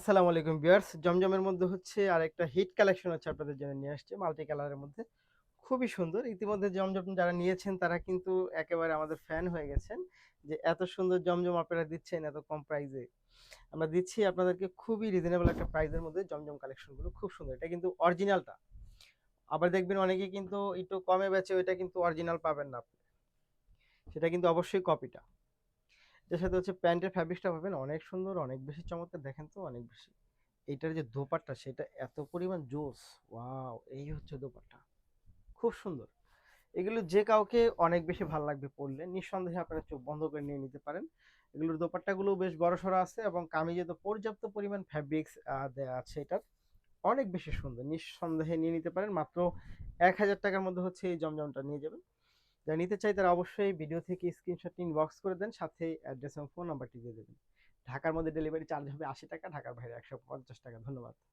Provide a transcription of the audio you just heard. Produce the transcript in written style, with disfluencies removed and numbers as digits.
আসসালামু আলাইকুম ভিউয়ার্স। জমজমের মধ্যে হচ্ছে আরেকটা হিট কালেকশন হচ্ছে আপনাদের জন্য নিয়ে আসছে মাল্টি কালারের মধ্যে। খুবই সুন্দর। ইতিমধ্যে জমজম যারা নিয়েছেন তারা কিন্তু একেবারে আমাদের ফ্যান হয়ে গেছেন। যে এত সুন্দর জমজম আপনারা দিচ্ছেন এত কম প্রাইসে। আমরা দিচ্ছি আপনাদেরকে খুবই রিজনেবল একটা প্রাইসের মধ্যে জমজম কালেকশনগুলো খুব সুন্দর। এটা কিন্তু অরিজিনালটা। আবার দেখবেন অনেকে কিন্তু একটু কমে বেচে ওইটা কিন্তু অরিজিনাল পাবেন না আপনি। সেটা কিন্তু অবশ্যই কপিটা। এটার সাথে হচ্ছে প্যান্টের ফ্যাব্রিক্সটা পাবেন অনেক সুন্দর, অনেক বেশি চমৎকার দেখেন তো অনেক বেশি। এইটার যে দোপাট্টা সেটা এত পরিমাণ জোস। ওয়াও! এই হচ্ছে দোপাট্টা। খুব সুন্দর। এগুলো যে কাউকে অনেক বেশি ভাল লাগবে পড়লে। নিঃসন্দেহে আপনারা চোখ বন্ধ করে নিয়ে নিতে পারেন। এগুলোর দোপাট্টাগুলো বেশ বড়সড় আছে এবং কামিজে তো পর্যাপ্ত পরিমাণ ফ্যাব্রিক্স দেয়া আছে এটার। অনেক বেশি সুন্দর। নিঃসন্দেহে নিয়ে নিতে পারেন। মাত্র ৳১,০০০ মধ্যে হচ্ছে এই জমজমটা নিয়ে যাবেন। যারা নিতে চাই তারা অবশ্যই ভিডিও থেকে স্ক্রিনশট ইনবক্স করে দেন। সাথে অ্যাড্রেস এবং ফোন নাম্বারটি দিয়ে দেবেন। ঢাকার মধ্যে ডেলিভারি চার্জ হবে ৳৮০, ঢাকার বাইরে ৳১৫০। ধন্যবাদ।